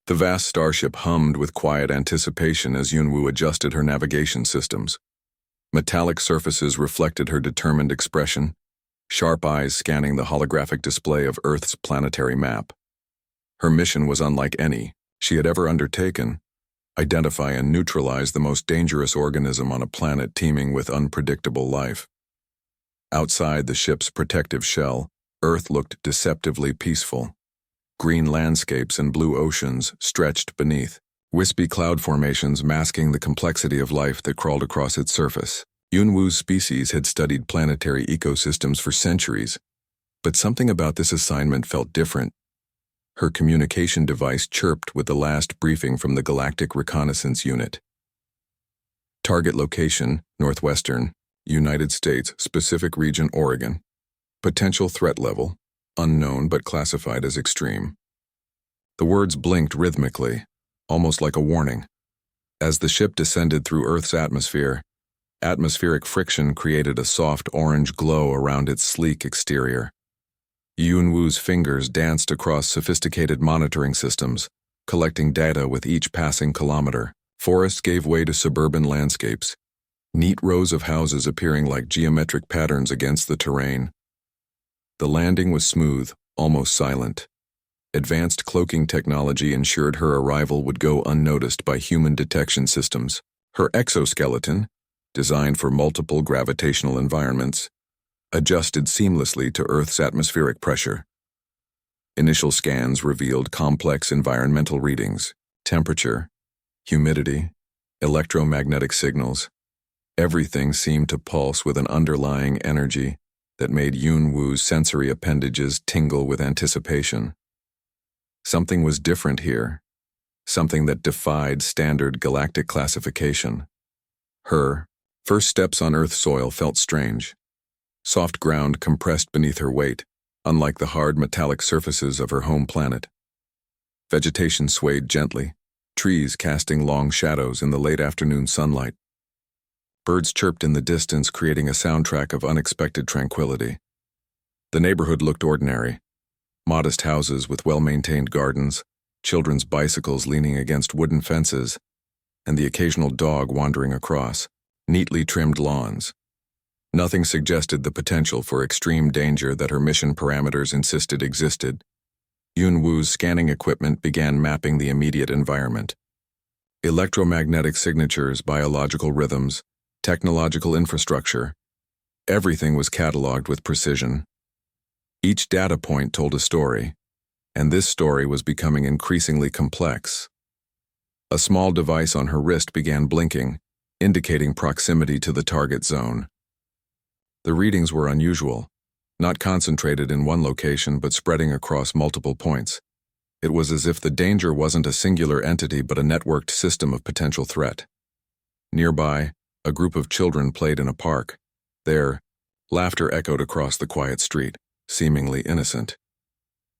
The vast starship hummed with quiet anticipation as Yunwu adjusted her navigation systems. Metallic surfaces reflected her determined expression, sharp eyes scanning the holographic display of Earth's planetary map. Her mission was unlike any she had ever undertaken: identify and neutralize the most dangerous organism on a planet teeming with unpredictable life. Outside the ship's protective shell, Earth looked deceptively peaceful. Green landscapes and blue oceans stretched beneath, wispy cloud formations masking the complexity of life that crawled across its surface. Yunwu's species had studied planetary ecosystems for centuries, but something about this assignment felt different. Her communication device chirped with the last briefing from the Galactic Reconnaissance Unit. Target location, Northwestern, United States, Pacific Region, Oregon. Potential threat level, unknown but classified as extreme. The words blinked rhythmically, almost like a warning. As the ship descended through Earth's atmosphere, atmospheric friction created a soft orange glow around its sleek exterior. Yunwu's fingers danced across sophisticated monitoring systems, collecting data with each passing kilometer. Forests gave way to suburban landscapes, neat rows of houses appearing like geometric patterns against the terrain. The landing was smooth, almost silent. Advanced cloaking technology ensured her arrival would go unnoticed by human detection systems. Her exoskeleton, designed for multiple gravitational environments, adjusted seamlessly to Earth's atmospheric pressure. Initial scans revealed complex environmental readings: temperature, humidity, electromagnetic signals. Everything seemed to pulse with an underlying energy that made Yunwu's sensory appendages tingle with anticipation. Something was different here, something that defied standard galactic classification. Her first steps on Earth soil felt strange. Soft ground compressed beneath her weight, unlike the hard metallic surfaces of her home planet. Vegetation swayed gently, trees casting long shadows in the late afternoon sunlight. Birds chirped in the distance, creating a soundtrack of unexpected tranquility. The neighborhood looked ordinary: modest houses with well-maintained gardens, children's bicycles leaning against wooden fences, and the occasional dog wandering across neatly trimmed lawns. Nothing suggested the potential for extreme danger that her mission parameters insisted existed. Yunwu's scanning equipment began mapping the immediate environment. Electromagnetic signatures, biological rhythms, technological infrastructure. Everything was cataloged with precision. Each data point told a story, and this story was becoming increasingly complex. A small device on her wrist began blinking, indicating proximity to the target zone. The readings were unusual, not concentrated in one location but spreading across multiple points. It was as if the danger wasn't a singular entity but a networked system of potential threat. Nearby, a group of children played in a park. Their laughter echoed across the quiet street, seemingly innocent.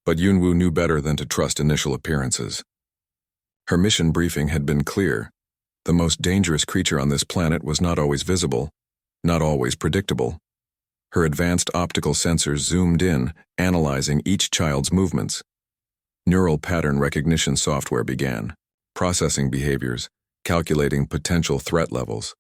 But Yunwu knew better than to trust initial appearances. Her mission briefing had been clear. The most dangerous creature on this planet was not always visible, not always predictable. Her advanced optical sensors zoomed in, analyzing each child's movements. Neural pattern recognition software began, processing behaviors, calculating potential threat levels.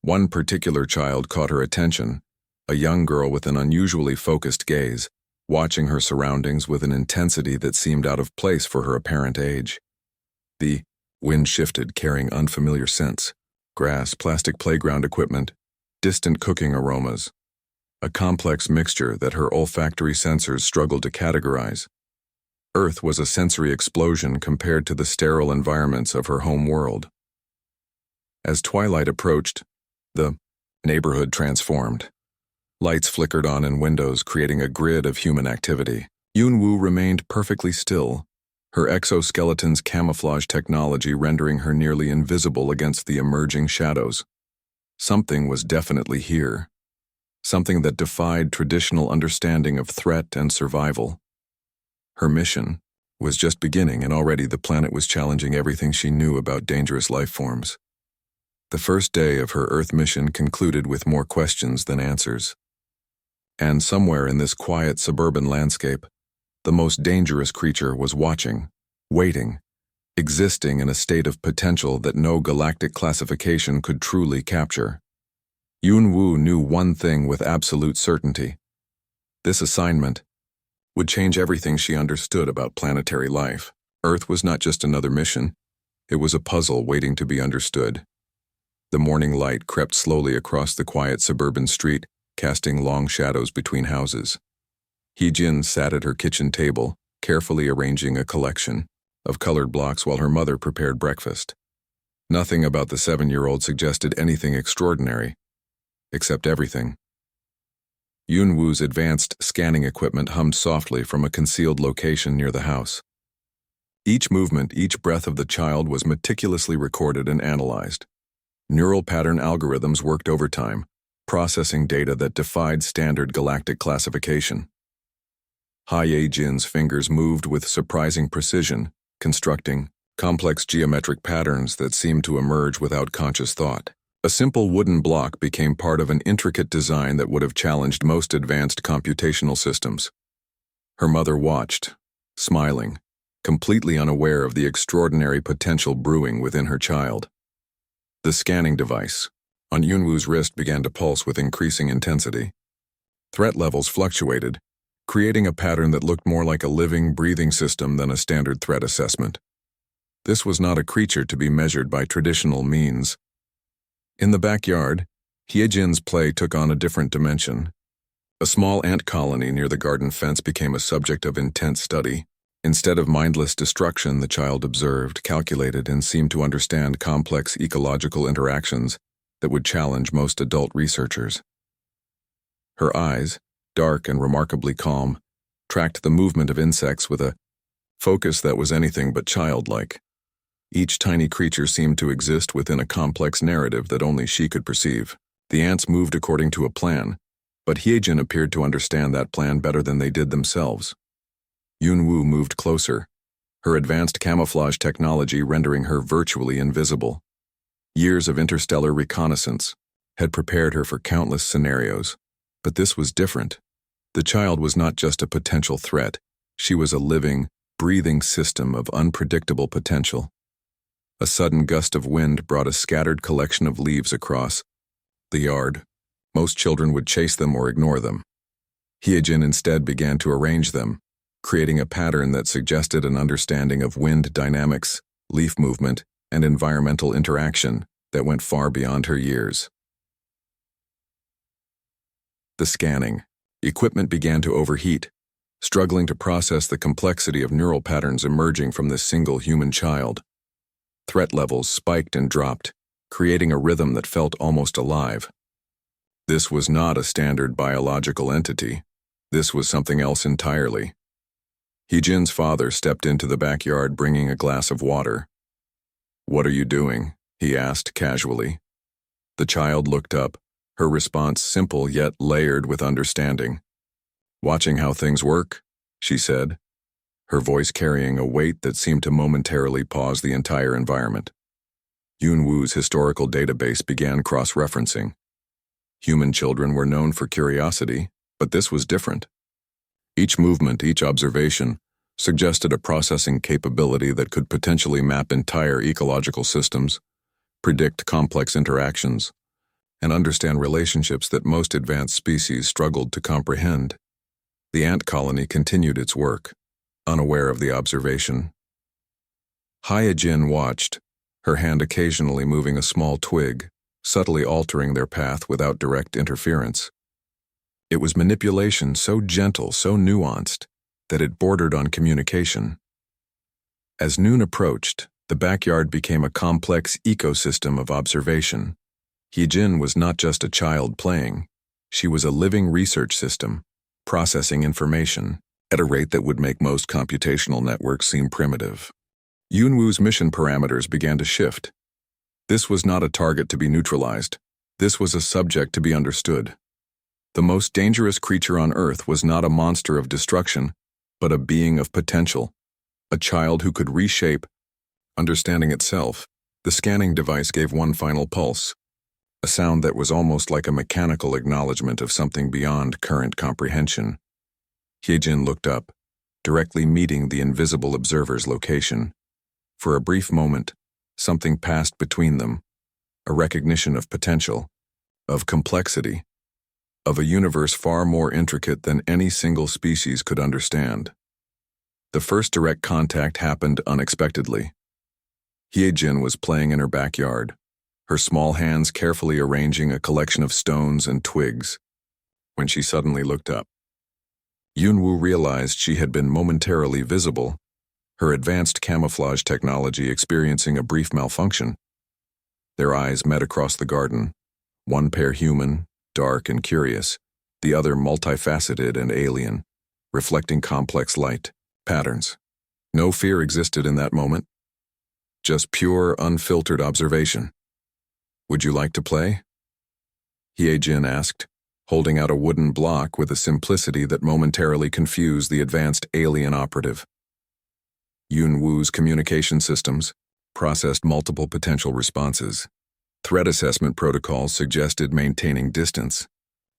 One particular child caught her attention, a young girl with an unusually focused gaze, watching her surroundings with an intensity that seemed out of place for her apparent age. The wind shifted, carrying unfamiliar scents: grass, plastic playground equipment, distant cooking aromas. A complex mixture that her olfactory sensors struggled to categorize. Earth was a sensory explosion compared to the sterile environments of her home world. As twilight approached, the neighborhood transformed. Lights flickered on in windows, creating a grid of human activity. Yunwu remained perfectly still, her exoskeleton's camouflage technology rendering her nearly invisible against the emerging shadows. Something was definitely here. Something that defied traditional understanding of threat and survival. Her mission was just beginning, and already the planet was challenging everything she knew about dangerous life forms. The first day of her Earth mission concluded with more questions than answers. And somewhere in this quiet suburban landscape, the most dangerous creature was watching, waiting, existing in a state of potential that no galactic classification could truly capture. Yunwu knew one thing with absolute certainty. This assignment would change everything she understood about planetary life. Earth was not just another mission, it was a puzzle waiting to be understood. The morning light crept slowly across the quiet suburban street, casting long shadows between houses. Hee-jin sat at her kitchen table, carefully arranging a collection of colored blocks while her mother prepared breakfast. Nothing about the 7-year-old suggested anything extraordinary, except everything. Yunwu's advanced scanning equipment hummed softly from a concealed location near the house. Each movement, each breath of the child was meticulously recorded and analyzed. Neural pattern algorithms worked overtime, processing data that defied standard galactic classification. Hye-jin's fingers moved with surprising precision, constructing complex geometric patterns that seemed to emerge without conscious thought. A simple wooden block became part of an intricate design that would have challenged most advanced computational systems. Her mother watched, smiling, completely unaware of the extraordinary potential brewing within her child. The scanning device on Yunwu's wrist began to pulse with increasing intensity. Threat levels fluctuated, creating a pattern that looked more like a living, breathing system than a standard threat assessment. This was not a creature to be measured by traditional means. In the backyard, Hye-jin's play took on a different dimension. A small ant colony near the garden fence became a subject of intense study. Instead of mindless destruction, the child observed, calculated, and seemed to understand complex ecological interactions that would challenge most adult researchers. Her eyes, dark and remarkably calm, tracked the movement of insects with a focus that was anything but childlike. Each tiny creature seemed to exist within a complex narrative that only she could perceive. The ants moved according to a plan, but Hye-jin appeared to understand that plan better than they did themselves. Yunwu moved closer, her advanced camouflage technology rendering her virtually invisible. Years of interstellar reconnaissance had prepared her for countless scenarios, but this was different. The child was not just a potential threat, she was a living, breathing system of unpredictable potential. A sudden gust of wind brought a scattered collection of leaves across the yard. Most children would chase them or ignore them. Hye-jin instead began to arrange them, creating a pattern that suggested an understanding of wind dynamics, leaf movement, and environmental interaction that went far beyond her years. The scanning equipment began to overheat, struggling to process the complexity of neural patterns emerging from this single human child. Threat levels spiked and dropped, creating a rhythm that felt almost alive. This was not a standard biological entity. This was something else entirely. Hee-jin's father stepped into the backyard bringing a glass of water. "What are you doing?" he asked casually. The child looked up, her response simple yet layered with understanding. "Watching how things work," she said, her voice carrying a weight that seemed to momentarily pause the entire environment. Yunwu's historical database began cross-referencing. Human children were known for curiosity, but this was different. Each movement, each observation, suggested a processing capability that could potentially map entire ecological systems, predict complex interactions, and understand relationships that most advanced species struggled to comprehend. The ant colony continued its work, unaware of the observation. Hye-jin watched, her hand occasionally moving a small twig, subtly altering their path without direct interference. It was manipulation so gentle, so nuanced, that it bordered on communication. As noon approached, the backyard became a complex ecosystem of observation. Hye-jin was not just a child playing, she was a living research system, processing information at a rate that would make most computational networks seem primitive. Yunwu's mission parameters began to shift. This was not a target to be neutralized. This was a subject to be understood. The most dangerous creature on Earth was not a monster of destruction, but a being of potential, a child who could reshape. Understanding itself, the scanning device gave one final pulse, a sound that was almost like a mechanical acknowledgement of something beyond current comprehension. Hye-jin looked up, directly meeting the invisible observer's location. For a brief moment, something passed between them, a recognition of potential, of complexity, of a universe far more intricate than any single species could understand. The first direct contact happened unexpectedly. Hyejin was playing in her backyard, her small hands carefully arranging a collection of stones and twigs, when she suddenly looked up. Yunwoo realized she had been momentarily visible, her advanced camouflage technology experiencing a brief malfunction. Their eyes met across the garden, one pair human, dark and curious, the other multifaceted and alien, reflecting complex light patterns. No fear existed in that moment, just pure, unfiltered observation. "Would you like to play?" Hyejin asked, holding out a wooden block with a simplicity that momentarily confused the advanced alien operative. Yunwoo's communication systems processed multiple potential responses. Threat assessment protocols suggested maintaining distance,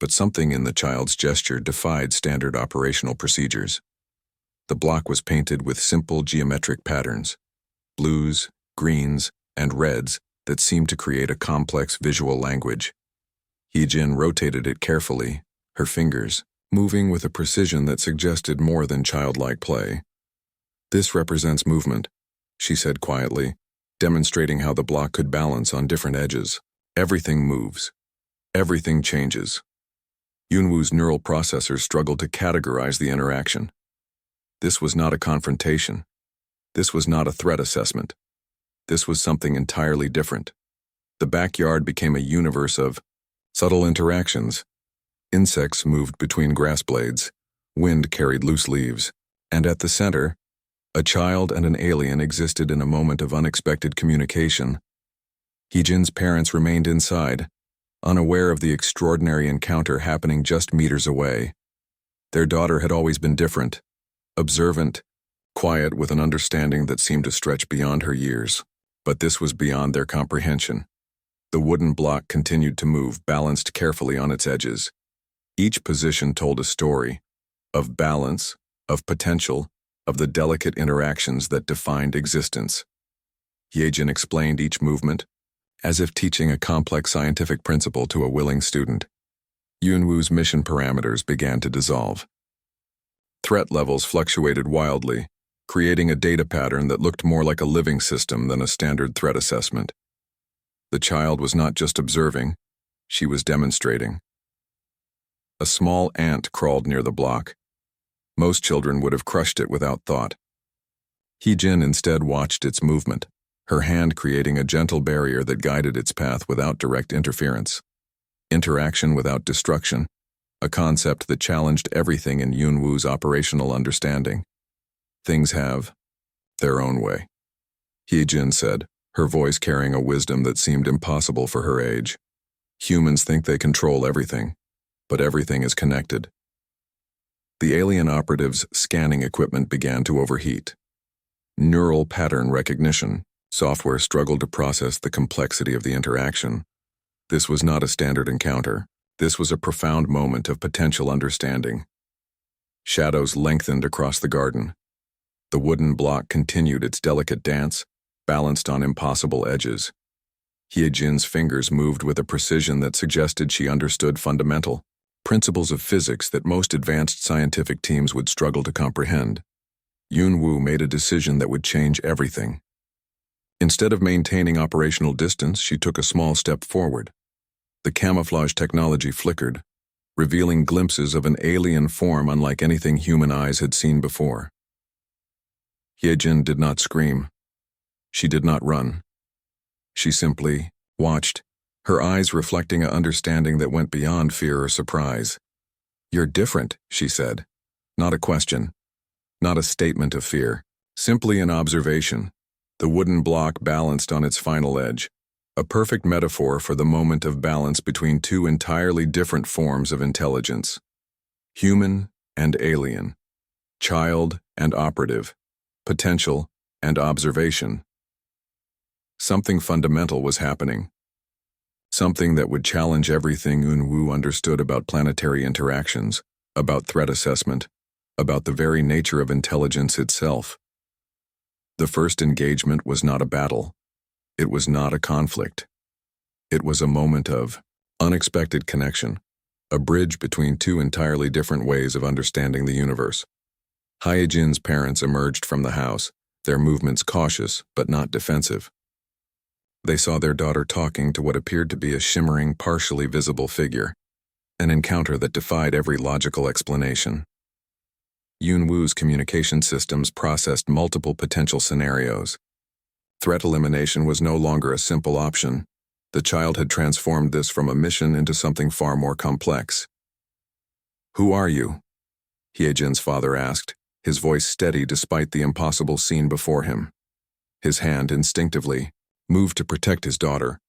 but something in the child's gesture defied standard operational procedures. The block was painted with simple geometric patterns, blues, greens, and reds that seemed to create a complex visual language. Hyejin rotated it carefully, her fingers moving with a precision that suggested more than childlike play. "This represents movement," she said quietly, demonstrating how the block could balance on different edges. "Everything moves. Everything changes." Yunwoo's neural processors struggled to categorize the interaction. This was not a confrontation. This was not a threat assessment. This was something entirely different. The backyard became a universe of subtle interactions. Insects moved between grass blades, wind carried loose leaves, and at the center, a child and an alien existed in a moment of unexpected communication. Hyejin's parents remained inside, unaware of the extraordinary encounter happening just meters away. Their daughter had always been different, observant, quiet with an understanding that seemed to stretch beyond her years. But this was beyond their comprehension. The wooden block continued to move, balanced carefully on its edges. Each position told a story of balance, of potential, of the delicate interactions that defined existence. Hyejin explained each movement, as if teaching a complex scientific principle to a willing student. Yunwoo's mission parameters began to dissolve. Threat levels fluctuated wildly, creating a data pattern that looked more like a living system than a standard threat assessment. The child was not just observing, she was demonstrating. A small ant crawled near the block. Most children would have crushed it without thought. Hyejin instead watched its movement, her hand creating a gentle barrier that guided its path without direct interference. Interaction without destruction, a concept that challenged everything in Yunwoo's operational understanding. "Things have their own way," Hyejin said, her voice carrying a wisdom that seemed impossible for her age. "Humans think they control everything, but everything is connected." The alien operative's scanning equipment began to overheat. Neural pattern recognition software struggled to process the complexity of the interaction. This was not a standard encounter. This was a profound moment of potential understanding. Shadows lengthened across the garden. The wooden block continued its delicate dance, balanced on impossible edges. Hyejin's fingers moved with a precision that suggested she understood fundamental principles of physics that most advanced scientific teams would struggle to comprehend. Yunwoo made a decision that would change everything. Instead of maintaining operational distance, she took a small step forward. The camouflage technology flickered, revealing glimpses of an alien form unlike anything human eyes had seen before. Hyejin did not scream. She did not run. She simply watched, her eyes reflecting an understanding that went beyond fear or surprise. "You're different," she said. Not a question, not a statement of fear, simply an observation. The wooden block balanced on its final edge, a perfect metaphor for the moment of balance between two entirely different forms of intelligence. Human and alien, child and operative, potential and observation. Something fundamental was happening. Something that would challenge everything Yunwoo understood about planetary interactions, about threat assessment, about the very nature of intelligence itself. The first engagement was not a battle. It was not a conflict. It was a moment of unexpected connection, a bridge between two entirely different ways of understanding the universe. Hyejin's parents emerged from the house, their movements cautious but not defensive. They saw their daughter talking to what appeared to be a shimmering, partially visible figure, an encounter that defied every logical explanation. Yunwu's communication systems processed multiple potential scenarios. Threat elimination was no longer a simple option. The child had transformed this from a mission into something far more complex. "Who are you?" Hyejin's father asked, his voice steady despite the impossible scene before him. His hand, instinctively, moved to protect his daughter,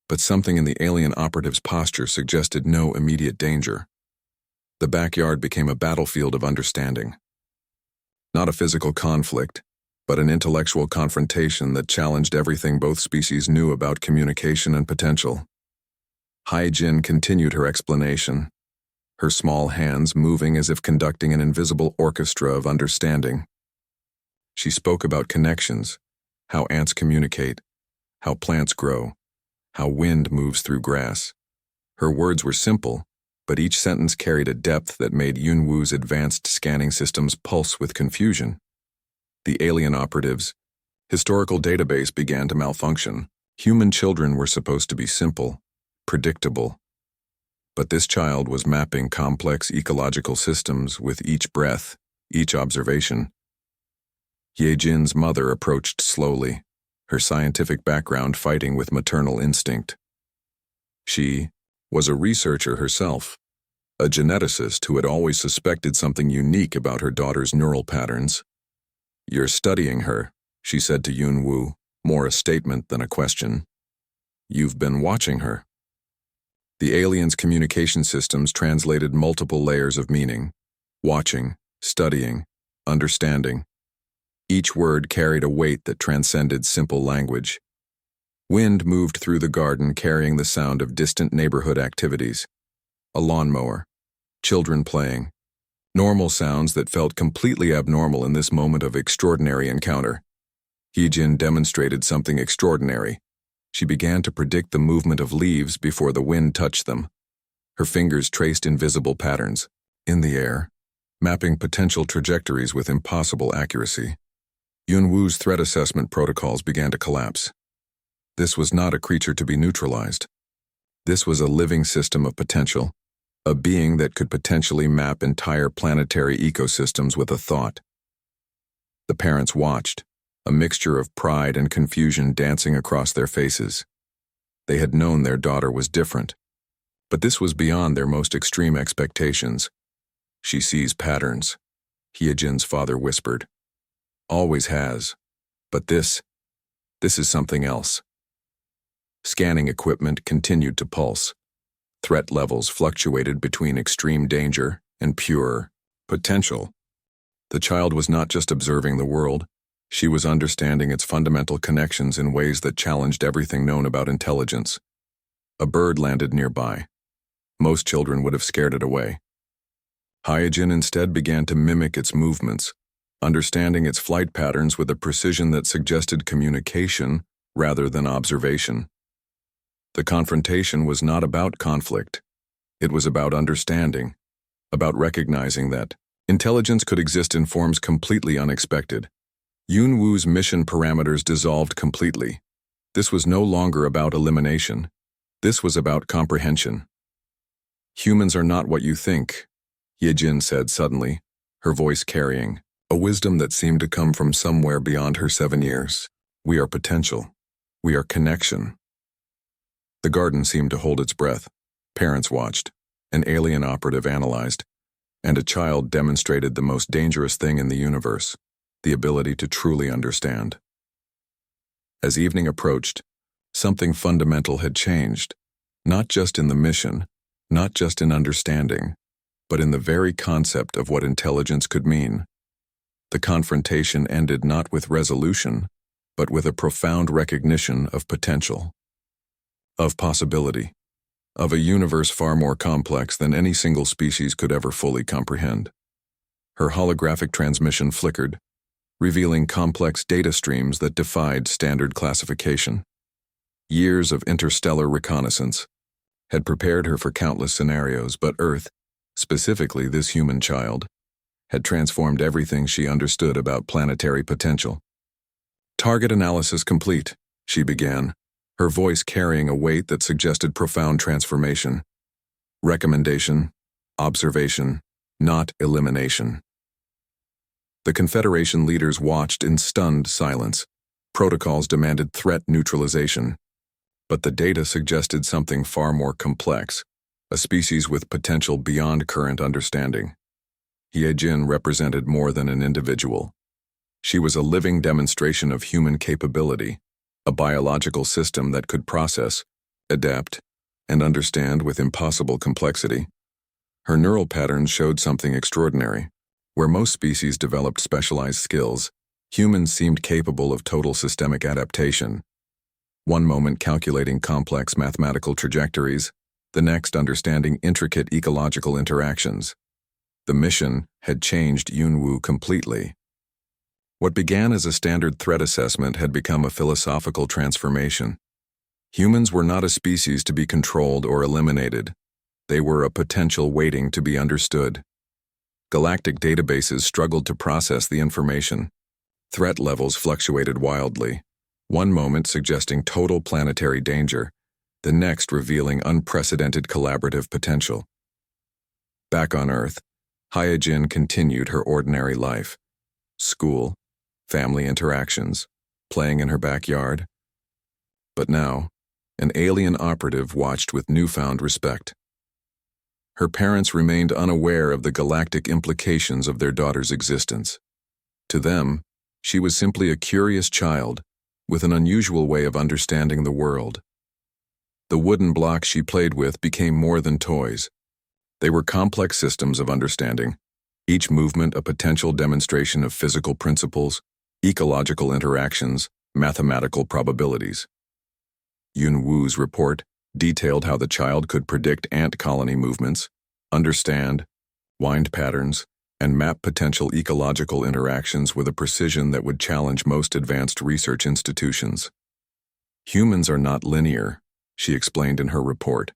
but something in the alien operative's posture suggested no immediate danger. The backyard became a battlefield of understanding. Not a physical conflict, but an intellectual confrontation that challenged everything both species knew about communication and potential. Hyejin continued her explanation, her small hands moving as if conducting an invisible orchestra of understanding. She spoke about connections, how ants communicate, how plants grow, how wind moves through grass. Her words were simple, but each sentence carried a depth that made Yunwu's advanced scanning systems pulse with confusion. The alien operative's historical database began to malfunction. Human children were supposed to be simple, predictable. But this child was mapping complex ecological systems with each breath, each observation. Hyejin's mother approached slowly, her scientific background fighting with maternal instinct. She was a researcher herself, a geneticist who had always suspected something unique about her daughter's neural patterns. "You're studying her," she said to Yunwu, more a statement than a question. "You've been watching her." The alien's communication systems translated multiple layers of meaning: watching, studying, understanding. Each word carried a weight that transcended simple language. Wind moved through the garden carrying the sound of distant neighborhood activities. A lawnmower, children playing. Normal sounds that felt completely abnormal in this moment of extraordinary encounter. Hyejin demonstrated something extraordinary. She began to predict the movement of leaves before the wind touched them. Her fingers traced invisible patterns, in the air, mapping potential trajectories with impossible accuracy. Yunwu's threat assessment protocols began to collapse. This was not a creature to be neutralized. This was a living system of potential, a being that could potentially map entire planetary ecosystems with a thought. The parents watched, a mixture of pride and confusion dancing across their faces. They had known their daughter was different, but this was beyond their most extreme expectations. "She sees patterns," Hyejin's father whispered. "Always has. But this is something else." Scanning equipment continued to pulse. Threat levels fluctuated between extreme danger and pure potential. The child was not just observing the world, she was understanding its fundamental connections in ways that challenged everything known about intelligence. A bird landed nearby. Most children would have scared it away. Hyejin instead began to mimic its movements, understanding its flight patterns with a precision that suggested communication rather than observation. The confrontation was not about conflict. It was about understanding, about recognizing that intelligence could exist in forms completely unexpected. Yunwu's mission parameters dissolved completely. This was no longer about elimination. This was about comprehension. "Humans are not what you think," Hyejin said suddenly, her voice carrying a wisdom that seemed to come from somewhere beyond her 7 years. "We are potential. We are connection." The garden seemed to hold its breath. Parents watched, an alien operative analyzed, and a child demonstrated the most dangerous thing in the universe, the ability to truly understand. As evening approached, something fundamental had changed, not just in the mission, not just in understanding, but in the very concept of what intelligence could mean. The confrontation ended not with resolution, but with a profound recognition of potential, of possibility, of a universe far more complex than any single species could ever fully comprehend. Her holographic transmission flickered, revealing complex data streams that defied standard classification. Years of interstellar reconnaissance had prepared her for countless scenarios, but Earth, specifically this human child, had transformed everything she understood about planetary potential. "Target analysis complete," she began, her voice carrying a weight that suggested profound transformation. "Recommendation, observation, not elimination." The Confederation leaders watched in stunned silence. Protocols demanded threat neutralization. But the data suggested something far more complex, a species with potential beyond current understanding. Ye-Jin represented more than an individual. She was a living demonstration of human capability, a biological system that could process, adapt, and understand with impossible complexity. Her neural patterns showed something extraordinary. Where most species developed specialized skills, humans seemed capable of total systemic adaptation. One moment calculating complex mathematical trajectories, the next understanding intricate ecological interactions. The mission had changed Yunwu completely. What began as a standard threat assessment had become a philosophical transformation. Humans were not a species to be controlled or eliminated. They were a potential waiting to be understood. Galactic databases struggled to process the information. Threat levels fluctuated wildly, one moment suggesting total planetary danger, the next revealing unprecedented collaborative potential. Back on Earth, Ye-Jin continued her ordinary life. School, family interactions, playing in her backyard. But now, an alien operative watched with newfound respect. Her parents remained unaware of the galactic implications of their daughter's existence. To them, she was simply a curious child with an unusual way of understanding the world. The wooden blocks she played with became more than toys. They were complex systems of understanding, each movement a potential demonstration of physical principles, ecological interactions, mathematical probabilities. Yunwu's report detailed how the child could predict ant colony movements, understand wind patterns, and map potential ecological interactions with a precision that would challenge most advanced research institutions. "Humans are not linear," she explained in her report.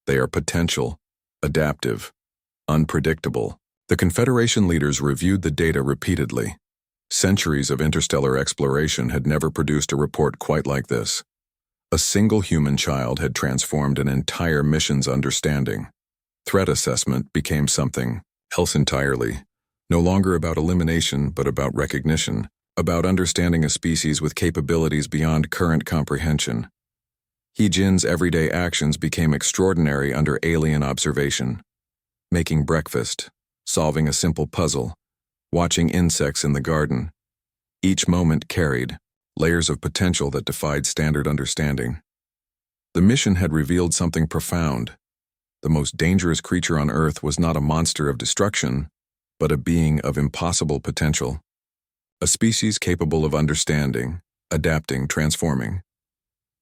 "They are potential, adaptive, unpredictable." The Confederation leaders reviewed the data repeatedly. Centuries of interstellar exploration had never produced a report quite like this. A single human child had transformed an entire mission's understanding. Threat assessment became something else entirely, no longer about elimination but about recognition, about understanding a species with capabilities beyond current comprehension. Ye-Jin's everyday actions became extraordinary under alien observation. Making breakfast, solving a simple puzzle, watching insects in the garden. Each moment carried layers of potential that defied standard understanding. The mission had revealed something profound. The most dangerous creature on Earth was not a monster of destruction, but a being of impossible potential. A species capable of understanding, adapting, transforming.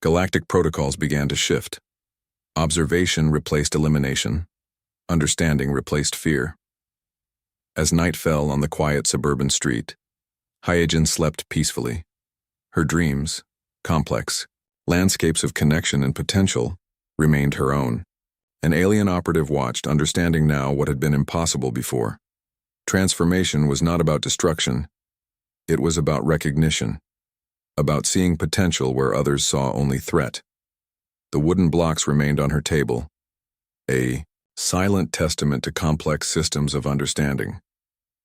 Galactic protocols began to shift. Observation replaced elimination. Understanding replaced fear. As night fell on the quiet suburban street, Ye-Jin slept peacefully. Her dreams, complex, landscapes of connection and potential, remained her own. An alien operative watched, understanding now what had been impossible before. Transformation was not about destruction. It was about recognition. About seeing potential where others saw only threat. The wooden blocks remained on her table. A silent testament to complex systems of understanding.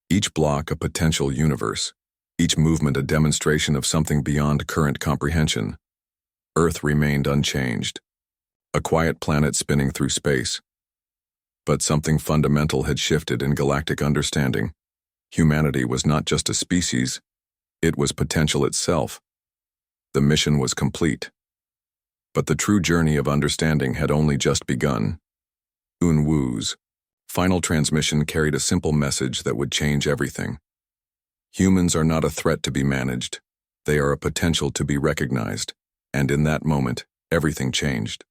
Each block a potential universe. Each movement a demonstration of something beyond current comprehension. Earth remained unchanged. A quiet planet spinning through space. But something fundamental had shifted in galactic understanding. Humanity was not just a species, it was potential itself. The mission was complete. But the true journey of understanding had only just begun. Yunwu's final transmission carried a simple message that would change everything. Humans are not a threat to be managed. They are a potential to be recognized. And in that moment, everything changed.